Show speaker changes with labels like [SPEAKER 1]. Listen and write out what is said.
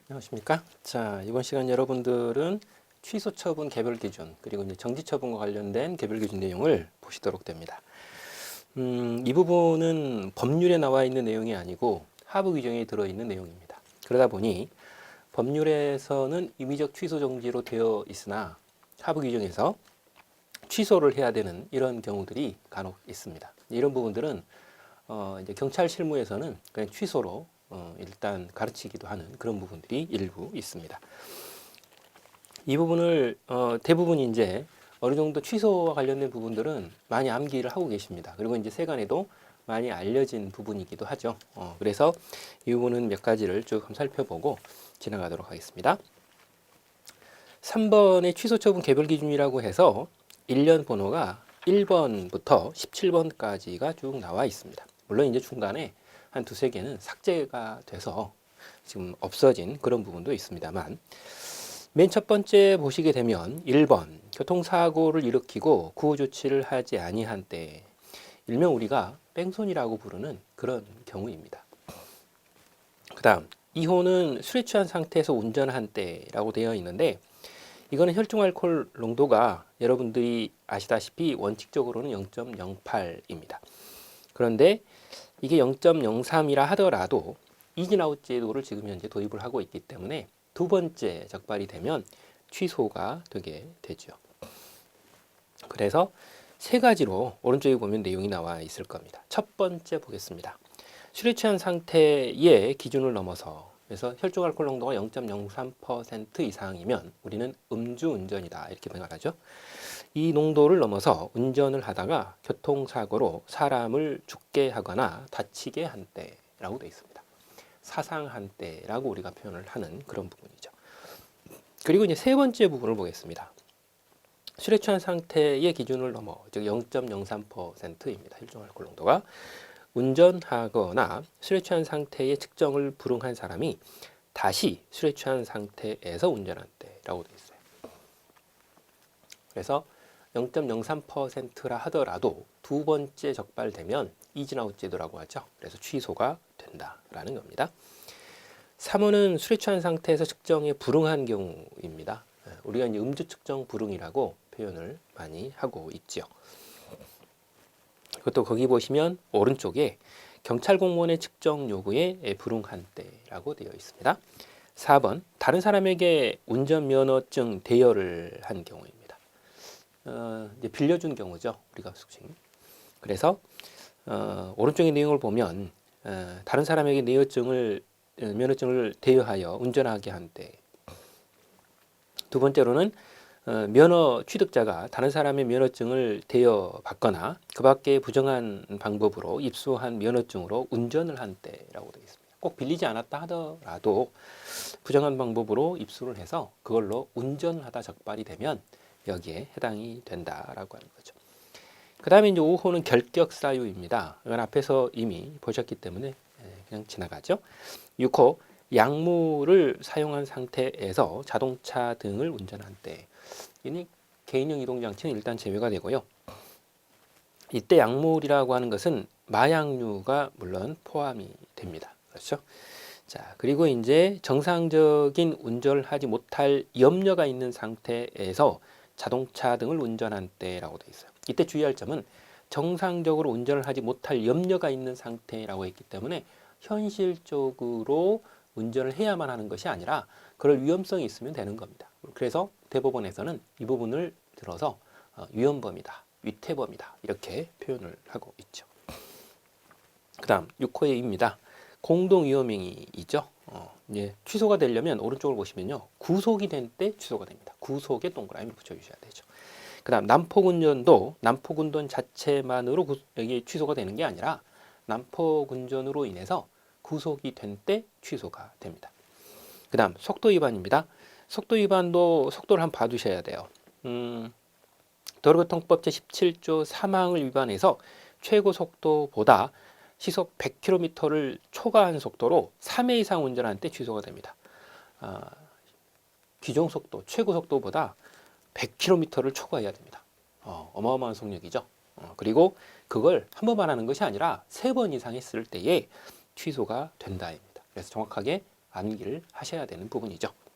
[SPEAKER 1] 안녕하십니까? 자, 이번 시간 여러분들은 취소 처분 개별 기준 그리고 이제 정지 처분과 관련된 개별 기준 내용을 보시도록 됩니다. 이 부분은 법률에 나와 있는 내용이 아니고 하부 규정에 들어있는 내용입니다. 그러다 보니 법률에서는 임의적 취소 정지로 되어 있으나 하부 규정에서 취소를 해야 되는 이런 경우들이 간혹 있습니다. 이런 부분들은 이제 경찰 실무에서는 그냥 취소로 일단 가르치기도 하는 그런 부분들이 일부 있습니다. 이 부분을 대부분 이제 어느 정도 취소와 관련된 부분들은 많이 암기를 하고 계십니다. 그리고 이제 세간에도 많이 알려진 부분이기도 하죠. 그래서 이 부분은 몇 가지를 쭉 한번 살펴보고 지나가도록 하겠습니다. 3번의 취소 처분 개별 기준이라고 해서 일련 번호가 1번부터 17번까지가 쭉 나와 있습니다. 물론 이제 중간에 한 두세 개는 삭제가 돼서 지금 없어진 그런 부분도 있습니다만, 맨 첫 번째 보시게 되면 1번 교통사고를 일으키고 구호조치를 하지 아니한 때, 일명 우리가 뺑소니라고 부르는 그런 경우입니다. 그 다음 2호는 술에 취한 상태에서 운전한 때라고 되어 있는데, 이거는 혈중 알코올 농도가 여러분들이 아시다시피 원칙적으로는 0.08입니다. 그런데 이게 0.03이라 하더라도 이진아웃 제도를 지금 현재 도입을 하고 있기 때문에 두 번째 적발이 되면 취소가 되게 되죠. 그래서 세 가지로 오른쪽에 보면 내용이 나와 있을 겁니다. 첫 번째 보겠습니다. 술에 취한 상태의 기준을 넘어서, 그래서 혈중 알코올 농도가 0.03% 이상이면 우리는 음주운전이다 이렇게 생각하죠. 이 농도를 넘어서 운전을 하다가 교통사고로 사람을 죽게 하거나 다치게 한 때라고 되어 있습니다. 사상한 때라고 우리가 표현을 하는 그런 부분이죠. 그리고 이제 세 번째 부분을 보겠습니다. 술에 취한 상태의 기준을 넘어, 즉 0.03%입니다. 혈중 알코올 농도가. 운전하거나 술에 취한 상태의 측정을 불응한 사람이 다시 술에 취한 상태에서 운전한 때라고 되어 있어요. 그래서 0.03%라 하더라도 두 번째 적발되면 이진아웃 제도라고 하죠. 그래서 취소가 된다라는 겁니다. 3호는 술에 취한 상태에서 측정에 불응한 경우입니다. 우리가 이제 음주 측정 불응이라고 표현을 많이 하고 있죠. 그것도 거기 보시면 오른쪽에 경찰 공무원의 측정 요구에 불응한 때라고 되어 있습니다. 4번 다른 사람에게 운전면허증 대여를 한 경우입니다. 이제 빌려준 경우죠. 우리가 숙칭. 그래서 오른쪽의 내용을 보면 다른 사람에게 면허증을 대여하여 운전하게 한 때. 두 번째로는 면허 취득자가 다른 사람의 면허증을 대여받거나 그 밖에 부정한 방법으로 입수한 면허증으로 운전을 한 때라고 되어 있습니다. 꼭 빌리지 않았다 하더라도 부정한 방법으로 입수를 해서 그걸로 운전을 하다 적발이 되면 여기에 해당이 된다라고 하는 거죠. 그 다음에 이제 5호는 결격 사유입니다. 이건 앞에서 이미 보셨기 때문에 그냥 지나가죠. 6호 약물을 사용한 상태에서 자동차 등을 운전한 때. 이는 개인용 이동장치는 일단 제외가 되고요. 이때 약물이라고 하는 것은 마약류가 물론 포함이 됩니다. 그렇죠? 자, 그리고 이제 정상적인 운전을 하지 못할 염려가 있는 상태에서 자동차 등을 운전한 때라고 되어 있어요. 이때 주의할 점은 정상적으로 운전을 하지 못할 염려가 있는 상태라고 했기 때문에 현실적으로 운전을 해야만 하는 것이 아니라 그럴 위험성이 있으면 되는 겁니다. 그래서 대법원에서는 이 부분을 들어서 위헌범이다, 위태범이다 이렇게 표현을 하고 있죠. 그 다음 6호의 입니다. 공동위험행위이죠. 이제 취소가 되려면 오른쪽을 보시면요, 구속이 된 때 취소가 됩니다. 구속에 동그라미 붙여주셔야 되죠. 그 다음 난폭운전도 난폭운전 자체만으로 이게 취소가 되는 게 아니라 난폭운전으로 인해서 구속이 된 때 취소가 됩니다. 그 다음 속도 위반입니다. 속도 위반도 속도를 한번 봐두셔야 돼요. 도로교통법 제17조 3항을 위반해서 최고 속도보다 시속 100km를 초과한 속도로 3회 이상 운전할 때 취소가 됩니다. 규정 속도, 최고 속도보다 100km를 초과해야 됩니다. 어마어마한 속력이죠. 그리고 그걸 한 번만 하는 것이 아니라 3번 이상 했을 때에 취소가 된다입니다. 그래서 정확하게 암기를 하셔야 되는 부분이죠.